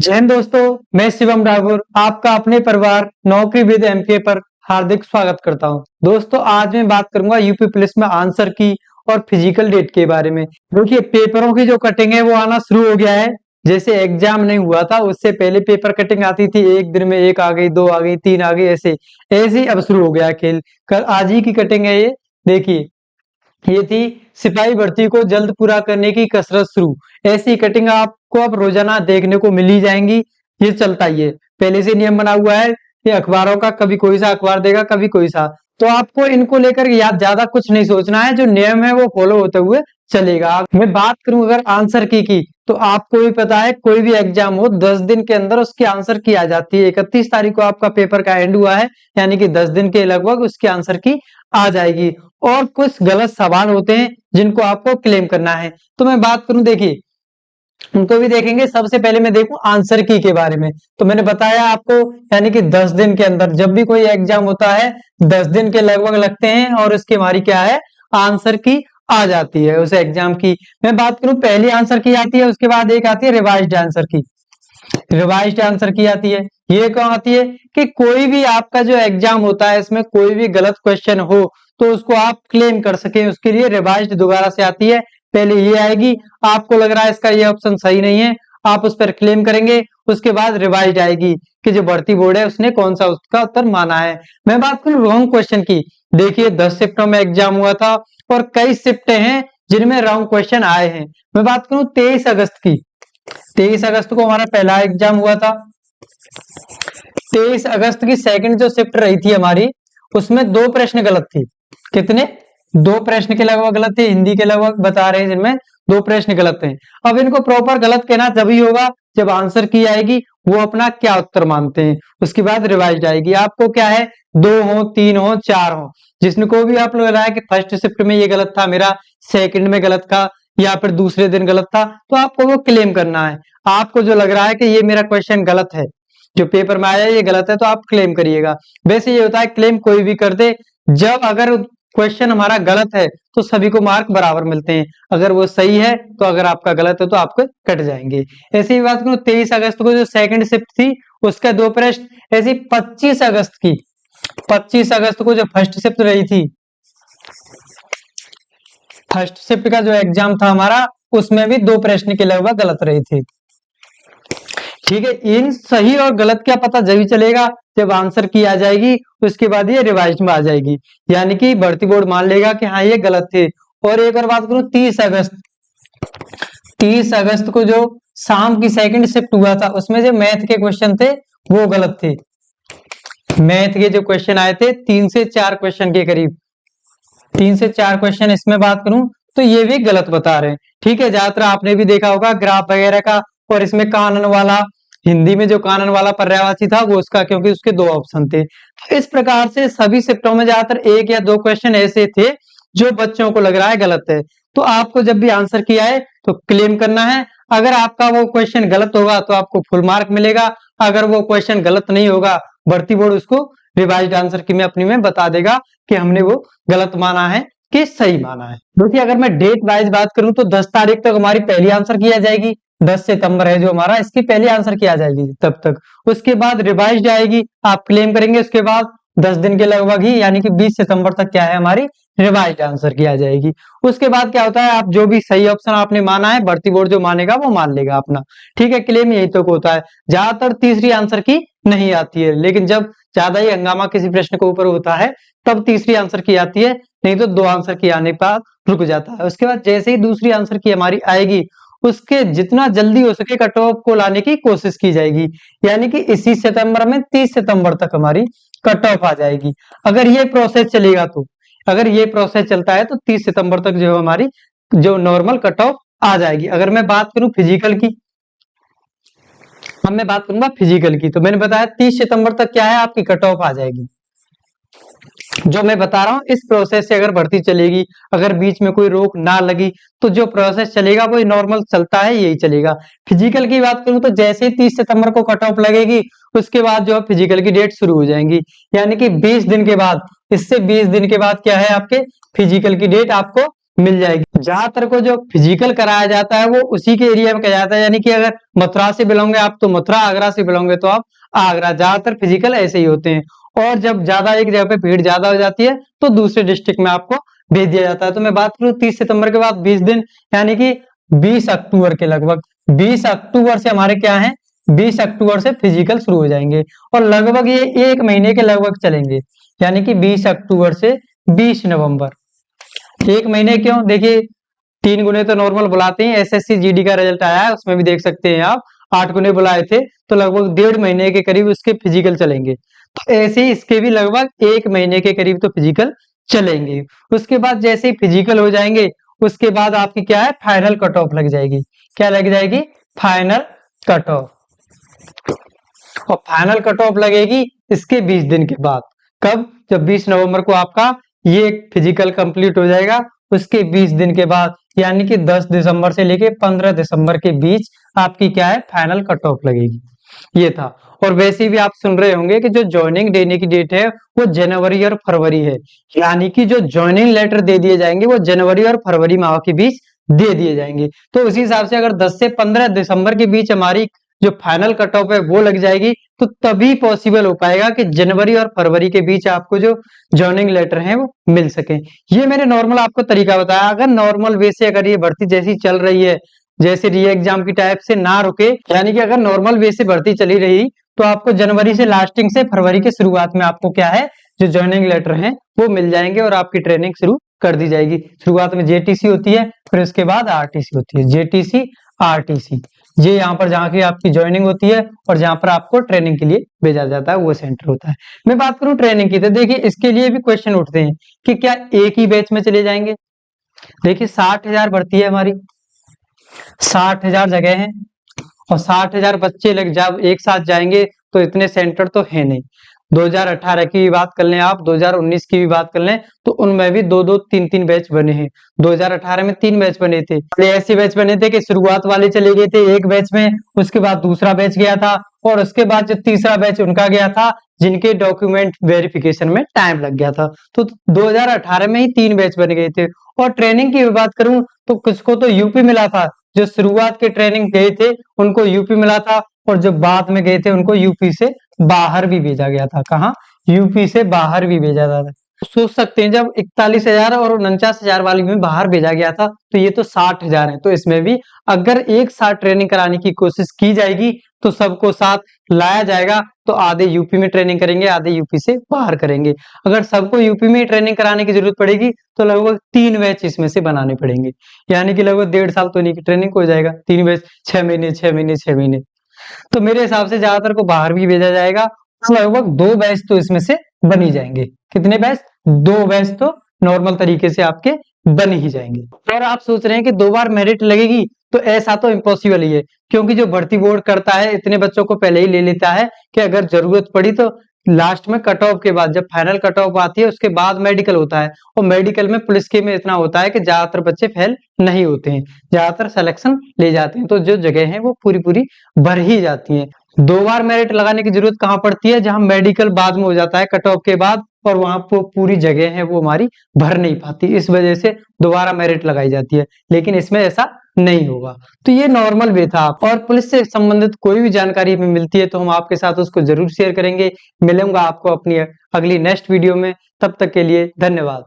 जय हिंद दोस्तों, मैं शिवम ठाकुर आपका अपने परिवार नौकरी विद एमके पर हार्दिक स्वागत करता हूं। दोस्तों, आज मैं बात करूंगा यूपी पुलिस में आंसर की और फिजिकल डेट के बारे में। देखिए, पेपरों की जो कटिंग है वो आना शुरू हो गया है। जैसे एग्जाम नहीं हुआ था उससे पहले पेपर कटिंग आती थी, एक दिन में एक आ गई, दो आ गई, तीन आ गई, ऐसे ऐसे ही अब शुरू हो गया है खेल। कल आज ही की कटिंग है ये। देखिए, ये थी सिपाही भर्ती को जल्द पूरा करने की कसरत शुरू। ऐसी कटिंग आपको अब रोजाना देखने को मिल ही जाएंगी। ये चलता ही है, पहले से नियम बना हुआ है कि अखबारों का कभी कोई सा अखबार देगा, कभी कोई सा। तो आपको इनको लेकर याद ज्यादा कुछ नहीं सोचना है, जो नियम है वो फॉलो होते हुए चलेगा। मैं बात करूं अगर आंसर की तो आपको भी पता है कोई भी एग्जाम हो 10 दिन के अंदर उसकी आंसर की आ जाती है। 31 तारीख को आपका पेपर का एंड हुआ है, यानी कि 10 दिन के लगभग उसकी आंसर की आ जाएगी। और कुछ गलत सवाल होते हैं जिनको आपको क्लेम करना है। तो मैं बात करूं, देखिए उनको भी देखेंगे। सबसे पहले मैं देखूं आंसर की के बारे में। तो मैंने बताया आपको, यानी कि 10 दिन के अंदर जब भी कोई एग्जाम होता है 10 दिन के लगभग लगते हैं और उसकी हमारी क्या है, आंसर की आ जाती है उस एग्जाम की। मैं बात करूं, पहली आंसर की आती है, उसके बाद एक आती है रिवाइज्ड आंसर की। रिवाइज्ड आंसर की आती है, ये कौन आती है कि कोई भी आपका जो एग्जाम होता है इसमें कोई भी गलत क्वेश्चन हो तो उसको आप क्लेम कर सके, उसके लिए रिवाइज्ड दोबारा से आती है। पहले ये आएगी, आपको लग रहा है इसका ये ऑप्शन सही नहीं है, आप उस पर क्लेम करेंगे। उसके बाद रिवाइज्ड आएगी कि जो भर्ती बोर्ड है उसने कौन सा उसका उत्तर माना है। मैं बात करूं रॉन्ग क्वेश्चन की, देखिए 10 शिफ्टों में एग्जाम हुआ था और कई शिफ्टें हैं जिनमें रॉन्ग क्वेश्चन आए हैं। मैं बात करूं 23 अगस्त की, 23 अगस्त को हमारा पहला एग्जाम हुआ था। 23 अगस्त की सेकंड जो शिफ्ट रही थी हमारी, उसमें दो प्रश्न गलत थी। कितने? दो प्रश्न के लगभग गलत थे, हिंदी के लगभग बता रहे हैं जिनमें दो प्रश्न गलत थे। अब इनको प्रॉपर गलत कहना तभी होगा जब आंसर की आएगी वो अपना क्या उत्तर मानते हैं। उसके बाद रिवाइज आएगी, आपको क्या है, दो हो, तीन हो, चार हो, जिसको भी आप लग रहा है कि फर्स्ट शिफ्ट में ये गलत था मेरा, सेकंड में गलत था, या फिर दूसरे दिन गलत था, तो आपको वो क्लेम करना है। आपको जो लग रहा है कि ये मेरा क्वेश्चन गलत है, जो पेपर में आया ये गलत है, तो आप क्लेम करिएगा। वैसे ये होता है क्लेम कोई भी कर दे, जब अगर क्वेश्चन हमारा गलत है तो सभी को मार्क बराबर मिलते हैं, अगर वो सही है तो अगर आपका गलत है तो आपको कट जाएंगे। ऐसी ही बात करूं 23 अगस्त को जो सेकंड शिफ्ट थी उसका दो प्रश्न, ऐसी 25 अगस्त की, 25 अगस्त को जो फर्स्ट शिफ्ट रही थी, फर्स्ट शिफ्ट का जो एग्जाम था हमारा उसमें भी दो प्रश्न के लगभग गलत रहे थे। ठीक है, इन सही और गलत क्या पता जब ही चलेगा जब आंसर की आ जाएगी, उसके बाद ये रिवाइज में आ जाएगी, यानी कि भर्ती बोर्ड मान लेगा कि हाँ ये गलत थे। और एक और बात करूं 30 अगस्त, 30 अगस्त को जो शाम की सेकंड शिफ्ट हुआ था उसमें जो मैथ के क्वेश्चन थे वो गलत थे। मैथ के जो क्वेश्चन आए थे 3 से 4 क्वेश्चन के करीब, 3 से 4 क्वेश्चन इसमें बात करूं तो ये भी गलत बता रहे हैं। ठीक है, ज्यादातर आपने भी देखा होगा ग्राफ वगैरह का, और इसमें कानन वाला, हिंदी में जो कानन वाला पर्यायवाची था वो उसका, क्योंकि उसके दो ऑप्शन थे। तो इस प्रकार से सभी शिफ्टों में ज्यादातर एक या दो क्वेश्चन ऐसे थे जो बच्चों को लग रहा है गलत है। तो आपको जब भी आंसर किया है तो क्लेम करना है। अगर आपका वो क्वेश्चन गलत होगा तो आपको फुल मार्क मिलेगा, अगर वो क्वेश्चन गलत नहीं होगा भर्ती बोर्ड उसको रिवाइज्ड आंसर की में अपनी में बता देगा कि हमने वो गलत माना है कि सही माना है। देखिए, अगर मैं डेट वाइज बात करूं तो 10 तारीख तक हमारी पहली आंसर की आ जाएगी, 10 सितंबर है जो हमारा, इसकी पहली आंसर की आ जाएगी तब तक। उसके बाद रिवाइज्ड आएगी, आप क्लेम करेंगे, उसके बाद 10 दिन के लगभग ही, यानी कि 20 सितंबर तक क्या है हमारी रिवाइज्ड आंसर की आ जाएगी। उसके बाद क्या होता है, आप जो भी सही ऑप्शन आपने माना है भर्ती बोर्ड जो मानेगा वो मान लेगा अपना। ठीक है, क्लेम यही तो होता है। ज्यादातर तीसरी आंसर की नहीं आती है, लेकिन जब ज्यादा ही हंगामा किसी प्रश्न के ऊपर होता है तब तीसरी आंसर की आती है, नहीं तो दो आंसर की आने पर रुक जाता है। उसके बाद जैसे ही दूसरी आंसर की हमारी आएगी उसके जितना जल्दी हो सके कट ऑफ को लाने की कोशिश की जाएगी, यानी कि इसी सितंबर में 30 सितंबर तक हमारी कट ऑफ आ जाएगी। अगर ये प्रोसेस चलेगा तो, अगर ये प्रोसेस चलता है तो 30 सितंबर तक जो हमारी जो नॉर्मल कट ऑफ आ जाएगी। अगर मैं बात करूं फिजिकल की, अब मैं बात करूंगा फिजिकल की, तो मैंने बताया 30 सितंबर तक क्या है आपकी कट ऑफ आ जाएगी। जो मैं बता रहा हूं इस प्रोसेस से अगर भर्ती चलेगी, अगर बीच में कोई रोक ना लगी तो जो प्रोसेस चलेगा वो नॉर्मल चलता है, यही चलेगा। फिजिकल की बात करूं तो जैसे ही 30 सितंबर को कट ऑफ लगेगी उसके बाद जो है फिजिकल की डेट शुरू हो जाएंगी, यानी कि 20 दिन के बाद, इससे 20 दिन के बाद क्या है आपके फिजिकल की डेट आपको मिल जाएगी। ज्यादातर को जो फिजिकल कराया जाता है वो उसी के एरिया में किया जाता है, यानी कि अगर मथुरा से बिलोंग है आप तो मथुरा, आगरा से बिलोंग है तो आप आगरा। ज्यादातर फिजिकल ऐसे ही होते हैं। और जब ज्यादा एक जगह पे भीड़ ज्यादा हो जाती है तो दूसरे डिस्ट्रिक्ट में आपको भेज दिया जाता है। तो मैं बात करूं 30 सितंबर के बाद 20 दिन, यानी कि 20 अक्टूबर के लगभग, 20 अक्टूबर से हमारे क्या है, 20 अक्टूबर से फिजिकल शुरू हो जाएंगे और लगभग ये 1 महीने के लगभग चलेंगे, यानी कि 20 अक्टूबर से 20 नवंबर। 1 महीने क्यों, देखिए 3 गुने तो नॉर्मल बुलाते हैं, एसएससी जीडी का रिजल्ट आया है उसमें भी देख सकते हैं आप, 8 गुने बुलाए थे, तो लगभग 1.5 महीने के करीब उसके फिजिकल चलेंगे। तो ऐसे ही इसके भी लगभग 1 महीने के करीब तो फिजिकल चलेंगे। उसके बाद जैसे ही फिजिकल हो जाएंगे उसके बाद आपकी क्या है, फाइनल कट ऑफ लग जाएगी। क्या लग जाएगी, फाइनल कट ऑफ। और फाइनल कट ऑफ लगेगी इसके 20 दिन के बाद। कब, जब 20 नवंबर को आपका ये फिजिकल कंप्लीट हो जाएगा, उसके 20 दिन के बाद, यानी कि 10 दिसंबर से लेके 15 दिसंबर के बीच आपकी क्या है, फाइनल कट ऑफ लगेगी। ये था। और वैसे भी आप सुन रहे होंगे कि जो ज्वाइनिंग देने की डेट है वो जनवरी और फरवरी है, यानी कि जो ज्वाइनिंग लेटर दे दिए जाएंगे वो जनवरी और फरवरी माह के बीच दे दिए जाएंगे। तो उसी हिसाब से अगर 10 से 15 दिसंबर के बीच हमारी जो फाइनल कट ऑफ है वो लग जाएगी, तो तभी पॉसिबल हो पाएगा कि जनवरी और फरवरी के बीच आपको जो ज्वाइनिंग लेटर है वो मिल सके। ये मैंने नॉर्मल आपको तरीका बताया। अगर नॉर्मल वे से अगर ये भर्ती जैसी चल रही है, जैसे री एग्जाम की टाइप से ना रुके, यानी कि अगर नॉर्मल वे से भर्ती चली रही तो आपको जनवरी से लास्टिंग से फरवरी के शुरुआत में आपको क्या है, जो ज्वाइनिंग लेटर है वो मिल जाएंगे और आपकी ट्रेनिंग शुरू कर दी जाएगी। शुरुआत में जेटीसी होती है, फिर उसके बाद आरटीसी होती है, जेटीसी आरटीसी। ये यहाँ पर जहाँ की आपकी ज्वाइनिंग होती है और जहाँ पर आपको ट्रेनिंग के लिए भेजा जाता है वो सेंटर होता है। मैं बात करूँ ट्रेनिंग की, तो देखिए इसके लिए भी क्वेश्चन उठते हैं कि क्या एक ही बैच में चले जाएंगे। देखिए 60,000 भर्ती है हमारी, 60,000 जगह है और 60,000 बच्चे लग जब एक साथ जाएंगे तो इतने सेंटर तो है नहीं। 2018 की भी बात कर लें आप, 2019 की भी बात कर लें, तो उनमें भी 2-2, 3-3 बैच बने हैं। 2018 में 3 बैच बने थे। ऐसे बैच बने थे कि शुरुआत वाले चले गए थे एक बैच में, उसके बाद दूसरा बैच गया था और उसके बाद जो तीसरा बैच उनका गया था जिनके डॉक्यूमेंट वेरिफिकेशन में टाइम लग गया था। तो 2018 में ही 3 बैच बन गए थे। और ट्रेनिंग की बात करूं तो कुछ को तो यूपी मिला था, जो शुरुआत के ट्रेनिंग गए थे उनको यूपी मिला था, और जो बाद में गए थे उनको यूपी से बाहर भी भेजा गया था। कहाँ, यूपी से बाहर भी भेजा था। सोच सकते हैं जब 41,000 और 49,000 वाली में बाहर भेजा गया था तो ये तो 60,000 है। तो इसमें भी अगर एक साथ ट्रेनिंग कराने की कोशिश की जाएगी तो सबको साथ लाया जाएगा, तो आधे यूपी में ट्रेनिंग करेंगे, आधे यूपी से बाहर करेंगे। अगर सबको यूपी में ट्रेनिंग कराने की जरूरत पड़ेगी तो लगभग 3 बैच इसमें से बनाने पड़ेंगे, यानी कि लगभग 1.5 साल तो नहीं की ट्रेनिंग हो जाएगा। 3 बैच, 6 महीने 6 महीने 6 महीने। तो मेरे हिसाब से ज्यादातर को बाहर भी भेजा जाएगा, तो लगभग 2 बैच तो इसमें से बन ही जाएंगे। कितने बैच, 2 बैच तो नॉर्मल तरीके से आपके बन ही जाएंगे। और आप सोच रहे हैं कि 2 बार मेरिट लगेगी, तो ऐसा तो इम्पॉसिबल ही है, क्योंकि जो भर्ती बोर्ड करता है इतने बच्चों को पहले ही ले लेता है कि अगर जरूरत पड़ी तो लास्ट में कट ऑफ के बाद, जब फाइनल कट ऑफ आती है उसके बाद मेडिकल होता है, और मेडिकल में पुलिस के में इतना होता है कि ज्यादातर बच्चे फेल नहीं होते हैं, ज्यादातर सिलेक्शन ले जाते हैं, तो जो जगह है वो पूरी पूरी भर ही जाती है। 2 बार मेरिट लगाने की जरूरत कहाँ पड़ती है, जहां मेडिकल बाद में हो जाता है कट ऑफ के बाद, और वहां पर पूरी जगह है वो हमारी भर नहीं पाती, इस वजह से दोबारा मेरिट लगाई जाती है। लेकिन इसमें ऐसा नहीं होगा। तो ये नॉर्मल वे था। और पुलिस से संबंधित कोई भी जानकारी हमें मिलती है तो हम आपके साथ उसको जरूर शेयर करेंगे। मिलूंगा आपको अपनी अगली नेक्स्ट वीडियो में, तब तक के लिए धन्यवाद।